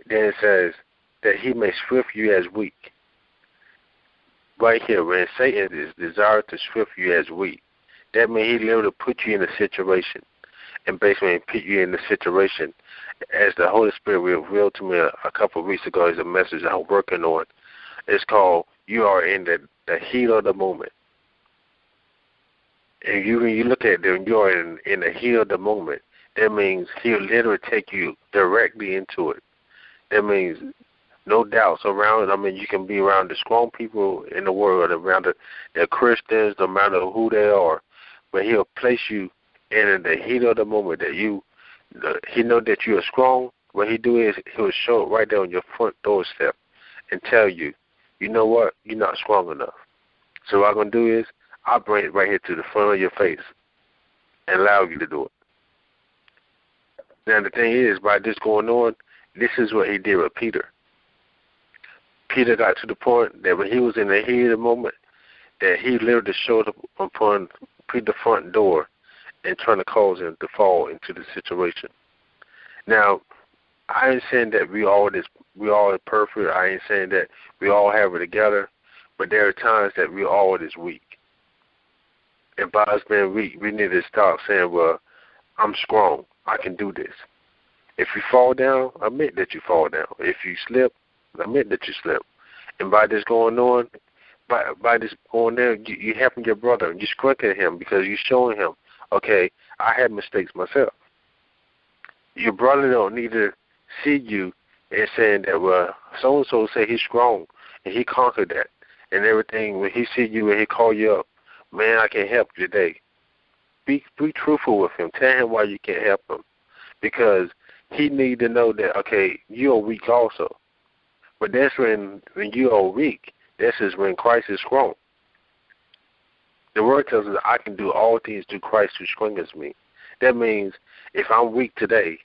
Then it says that he may swift you as weak. Right here, when Satan is desired to swift you as weak, that means he literally put you in a situation, and basically put you in the situation as the Holy Spirit revealed to me a couple of weeks ago is a message I'm working on. It's called "You Are in the Heat of the Moment." And when you look at it, you are in the heat of the moment. That means he'll literally take you directly into it. That means no doubts around it. I mean, you can be around the strong people in the world, around the Christians, no matter who they are, but he'll place you in the heat of the moment that he know that you are strong. What he do is he'll show it right there on your front doorstep and tell you, you know what, you're not strong enough. So what I'm going to do is I'll bring it right here to the front of your face and allow you to do it. Now, the thing is, by this going on, this is what he did with Peter. Peter got to the point that when he was in the heat of the moment, that he literally showed up upon Peter's front door and trying to cause him to fall into the situation. Now, I ain't saying that we all are perfect. I ain't saying that we all have it together, but there are times that we all is weak. And by us being weak, we need to stop saying, well, I'm strong. I can do this. If you fall down, admit that you fall down. If you slip, admit that you slip. And by this going on, by this going there, you helping your brother. You're strengthening him because you're showing him, okay, I had mistakes myself. Your brother don't need to see you and saying that, well, so-and-so say he's strong and he conquered that and everything. When he see you and he call you up, man, I can help you today. Be truthful with him. Tell him why you can't help him. Because he need to know that, okay, you are weak also. But that's when you are weak, this is when Christ is strong. The word tells us I can do all things through Christ who strengthens me. That means if I'm weak today,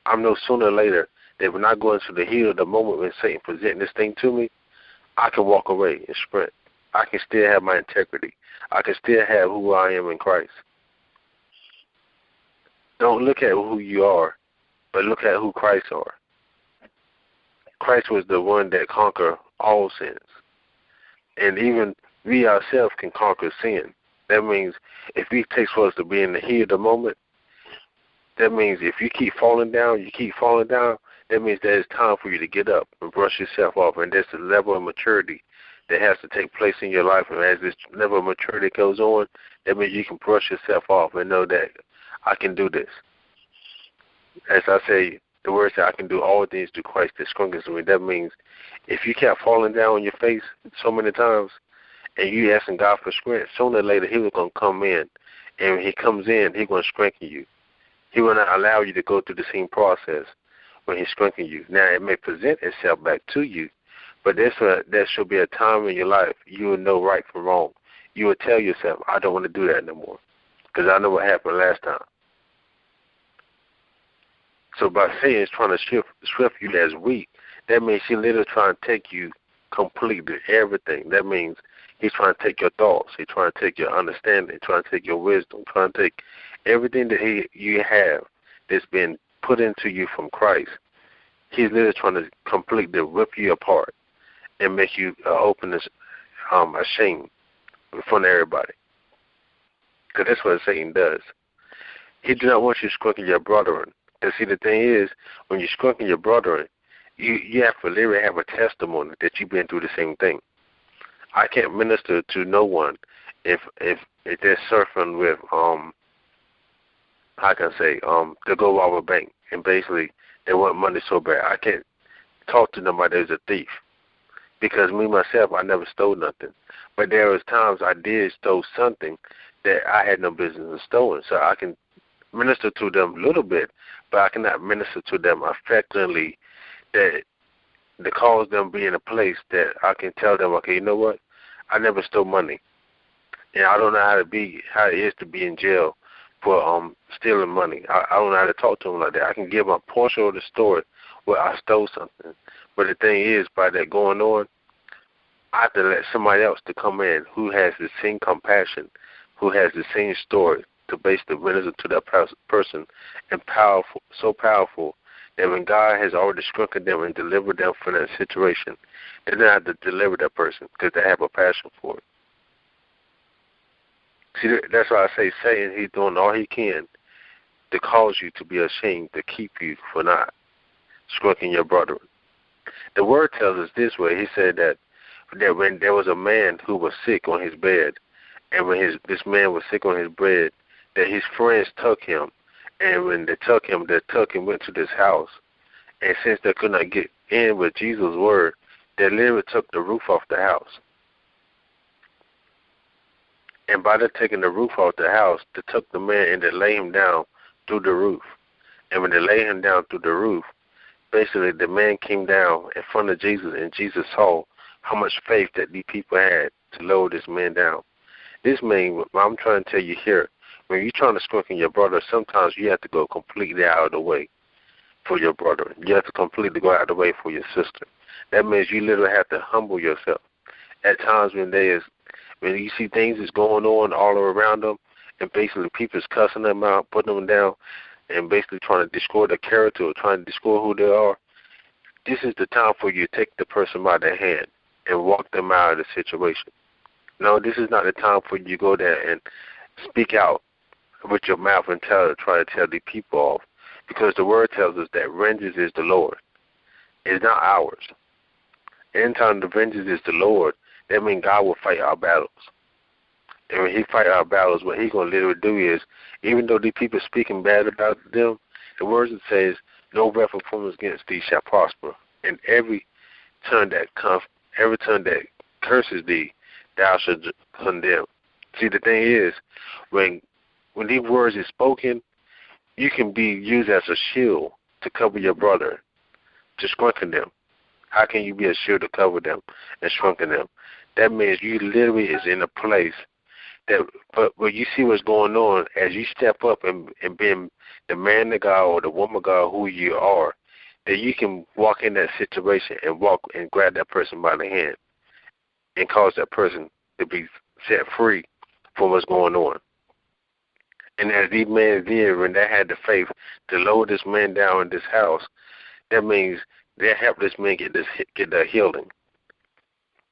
I know sooner or later that when I go into the heat of the moment when Satan presents this thing to me, I can walk away and sprint. I can still have my integrity. I can still have who I am in Christ. Don't look at who you are, but look at who Christ are. Christ was the one that conquered all sins. And even we ourselves can conquer sin. That means if it takes for us to be in the heat of the moment, that means if you keep falling down, that means that it's time for you to get up and brush yourself off. And that's the level of maturity that has to take place in your life. And as this level of maturity goes on, that means you can brush yourself off and know that I can do this. As I say, the word says I can do all things through Christ that strengthens me. That means if you kept falling down on your face so many times and you asking God for strength, sooner or later he was going to come in. And when he comes in, he's going to strengthen you. He will not allow you to go through the same process when he strengthens you. Now, it may present itself back to you, but there should be a time in your life you will know right from wrong. You will tell yourself, I don't want to do that no more because I know what happened last time. So by saying it's trying to swift you as weak, that means he's literally trying to take you completely, everything. That means he's trying to take your thoughts. He's trying to take your understanding, trying to take your wisdom, trying to take everything that you have that's been put into you from Christ. He's literally trying to completely rip you apart and make you open ashamed in front of everybody. Because that's what Satan does. He does not want you squinking your brethren. And see, the thing is, when you're squinking your brethren, you have to literally have a testimony that you've been through the same thing. I can't minister to no one if they're surfing with how can I say to go rob a bank and basically they want money so bad. I can't talk to nobody that's a thief because me myself I never stole nothing. But there was times I did stole something that I had no business in stealing. So I can minister to them a little bit, but I cannot minister to them effectively that to cause them be in a place that I can tell them, okay, you know what? I never stole money. And I don't know how it is to be in jail for stealing money. I don't know how to talk to them like that. I can give a portion of the story where I stole something. But the thing is, by that going on, I have to let somebody else to come in who has the same compassion, who has the same story to basically minister to that person and so powerful that when God has already strengthened them and delivered them from that situation, they don't have to deliver that person because they have a passion for it. See, that's why I say Satan, he's doing all he can to cause you to be ashamed, to keep you from not strengthening your brethren. The word tells us this way. He said that when there was a man who was sick on his bed, and when this man was sick on his bed, that his friends took him, and when they took him went to this house. And since they could not get in with Jesus' word, they literally took the roof off the house. And by them taking the roof off the house, they took the man and they lay him down through the roof. And when they lay him down through the roof, basically the man came down in front of Jesus, and Jesus saw how much faith that these people had to lower this man down. This means, what I'm trying to tell you here, when you're trying to strengthen your brother, sometimes you have to go completely out of the way for your brother. You have to completely go out of the way for your sister. That means you literally have to humble yourself. At times when you see things is going on all around them, and basically people's cussing them out, putting them down, and basically trying to destroy their character or trying to destroy who they are, this is the time for you to take the person by their hand and walk them out of the situation. No, this is not the time for you to go there and speak out with your mouth and try to tell the people off, because the word tells us that vengeance is the Lord. It's not ours. Anytime the vengeance is the Lord, that means God will fight our battles. And when he fight our battles, what he's going to literally do is, even though these people speaking bad about them, the word says, no weapon formed against thee shall prosper. And every tongue that curses thee, thou shalt condemn. See, the thing is, when these words is spoken, you can be used as a shield to cover your brother, to strengthen them. How can you be a shield to cover them and strengthen them? That means you literally is in a place that, but when you see what's going on, as you step up and being the man of God or the woman of God who you are, that you can walk in that situation and walk and grab that person by the hand and cause that person to be set free from what's going on. And as these men did, when they had the faith to lower this man down in this house, that means they help this man get that healing.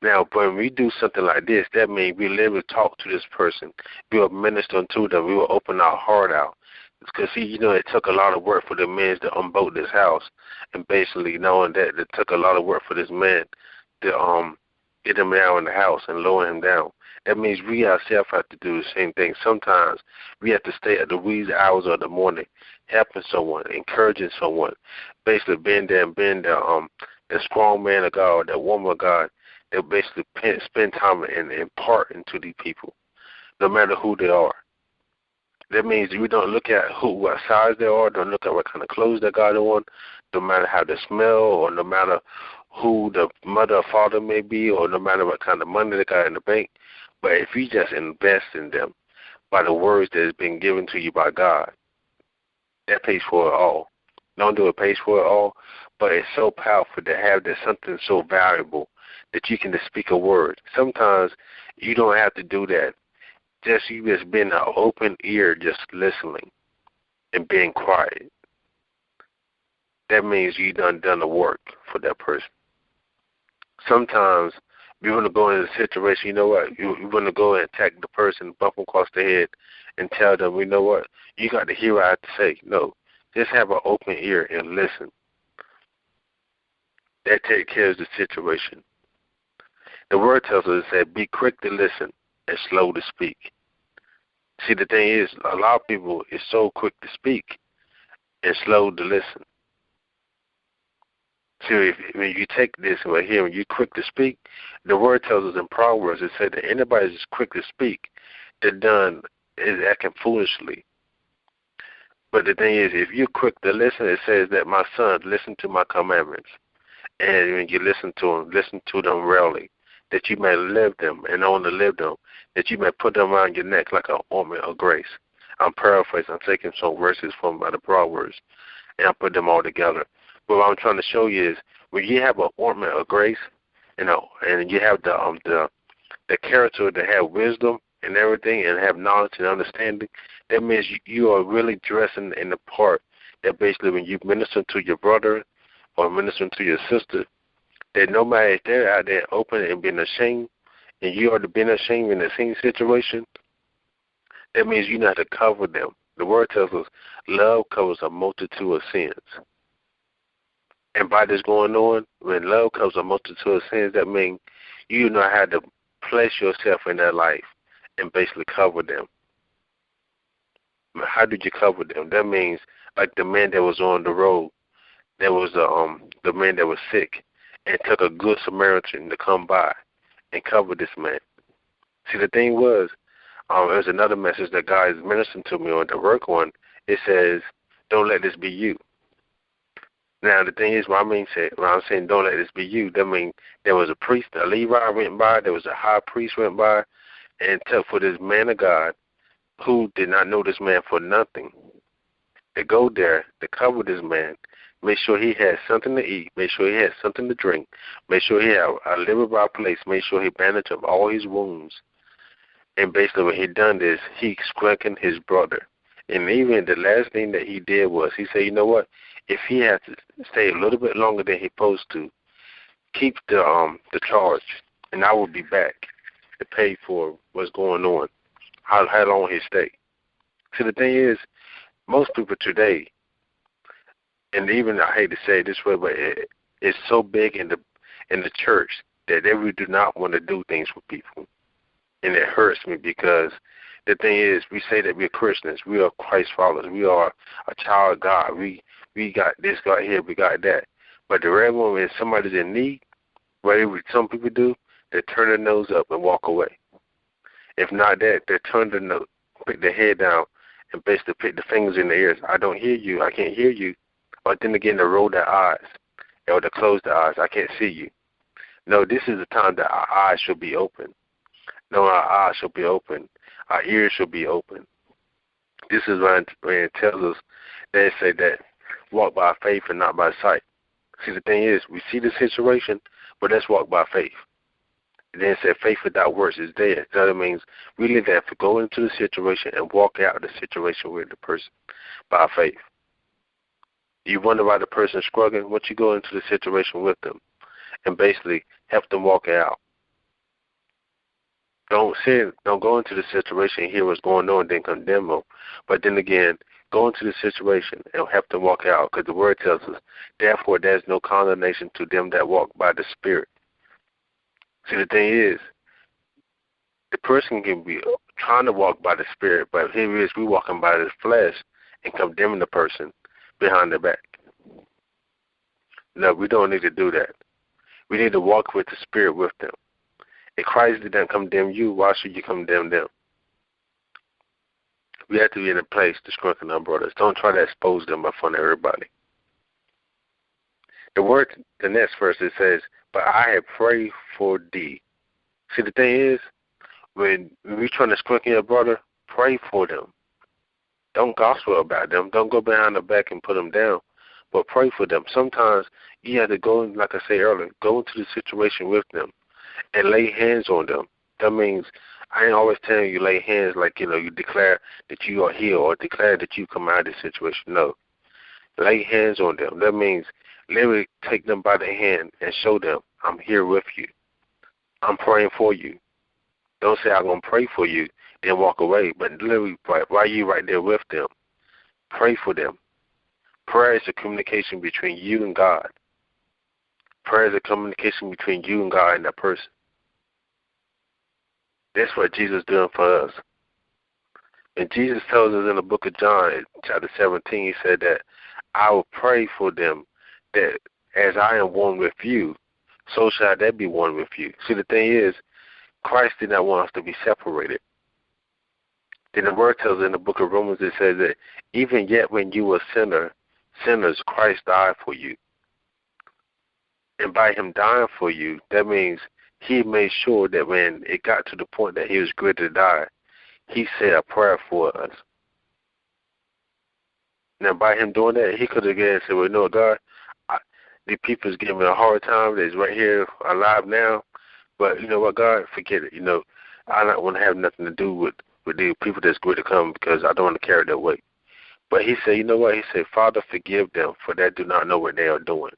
Now, when we do something like this, that means we literally talk to this person. We will minister unto them. We will open our heart out. Because, see, it took a lot of work for the men to unbolt this house. And basically, knowing that it took a lot of work for this man to get him down in the house and lower him down. That means we ourselves have to do the same thing. Sometimes we have to stay at the wee hours of the morning, helping someone, encouraging someone, basically being there and being the strong man of God, that woman of God, that basically spend time and impart into these people, no matter who they are. That means we don't look at what size they are, don't look at what kind of clothes they got on, no matter how they smell, or no matter who the mother or father may be, or no matter what kind of money they got in the bank. But if you just invest in them by the words that has been given to you by God, that pays for it all. Don't do it pays for it all, but it's so powerful to have that something so valuable that you can just speak a word. Sometimes you don't have to do that. You just being an open ear, just listening and being quiet. That means you done the work for that person. Sometimes you want to go in a situation, you know what, you want to go and attack the person, bump them across the head, and tell them, you know what, you got to hear what I have to say. No, just have an open ear and listen. That takes care of the situation. The word tells us that be quick to listen and slow to speak. See, the thing is, a lot of people is so quick to speak and slow to listen. See, when you take this right here, when you're quick to speak, the word tells us in Proverbs, it said that anybody that's quick to speak, is acting foolishly. But the thing is, if you're quick to listen, it says that my son, listen to my commandments. And when you listen to them rarely, that you may live them, and only live them, that you may put them around your neck like an ornament of grace. I'm paraphrasing. I'm taking some verses from the Proverbs, and I put them all together. But what I'm trying to show you is, when you have an ornament of grace, and you have the character to have wisdom and everything, and have knowledge and understanding, that means you are really dressing in the part that basically when you minister to your brother or minister to your sister, that no matter if they're out there open and being ashamed, and you are being ashamed in the same situation, that means you know how to cover them. The word tells us love covers a multitude of sins. And by this going on, when love covers a multitude of sins, that means you know how to place yourself in their life and basically cover them. How did you cover them? That means like the man that was on the road, there was the man that was sick, and took a good Samaritan to come by and cover this man. See, the thing was, there's another message that God is ministering to me on the work one. It says, "Don't let this be you." Now, the thing is, when I'm saying don't let this be you, that means there was a priest, a Levi went by, there was a high priest went by, and took for this man of God who did not know this man for nothing, to go there to cover this man, make sure he had something to eat, make sure he had something to drink, make sure he had a livable place, make sure he bandaged up all his wounds. And basically what he done is he strengthened his brother. And even the last thing that he did was he said, you know what, if he has to stay a little bit longer than he's supposed to, keep the charge, and I will be back to pay for what's going on, how long he stay. See, the thing is, most people today, and even I hate to say it this way, but it's so big in the church that they really do not want to do things for people. And it hurts me because the thing is, we say that we're Christians, we are Christ followers, we are a child of God, we got this, got here, we got that. But the real one, when somebody's in need, what some people do, they turn their nose up and walk away. If not that, they turn their nose, put their head down, and basically put the fingers in their ears. I don't hear you, I can't hear you. Or then again, they roll their eyes, or they close their eyes, I can't see you. No, this is the time that our eyes should be open. No, our eyes should be open. Our ears should be open. This is when it tells us, they say that walk by faith and not by sight. See, the thing is, we see the situation, but let's walk by faith. And then it said faith without works is dead. That means we need to have to go into the situation and walk out the situation with the person by faith. You wonder why the person is struggling, once you go into the situation with them and basically help them walk it out. Don't go into the situation and hear what's going on and then condemn them. But then again, go into the situation and help them walk out, because the word tells us, therefore there's no condemnation to them that walk by the Spirit. See, the thing is, the person can be trying to walk by the Spirit, but here it is, we walking by the flesh and condemning the person behind their back. No, we don't need to do that. We need to walk with the Spirit with them. If Christ didn't condemn you, why should you condemn them? We have to be in a place to strengthen our brothers. Don't try to expose them in front of everybody. The next verse, it says, but I have prayed for thee. See, the thing is, when we're trying to strengthen your brother, pray for them. Don't gossip about them. Don't go behind the back and put them down, but pray for them. Sometimes you have to go, like I said earlier, go into the situation with them and lay hands on them. That means I ain't always telling you lay hands like, you declare that you are healed or declare that you come out of this situation. No. Lay hands on them. That means literally take them by the hand and show them, I'm here with you. I'm praying for you. Don't say I'm going to pray for you, then walk away. But literally, while you right there with them, pray for them. Prayer is a communication between you and God. Prayer is a communication between you and God and that person. That's what Jesus is doing for us. And Jesus tells us in the book of John, chapter 17, he said that I will pray for them that as I am one with you, so shall they be one with you. See, the thing is, Christ did not want us to be separated. Then the word tells us in the book of Romans, it says that even yet when you were sinners, Christ died for you. And by him dying for you, that means he made sure that when it got to the point that he was going to die, he said a prayer for us. Now, by him doing that, he could have again said, well, no, God, the people's giving me a hard time. They're right here alive now. But you know what, God, forget it. I don't want to have nothing to do with the people that's going to come because I don't want to carry that weight. But he said, you know what? He said, Father, forgive them, for they do not know what they are doing.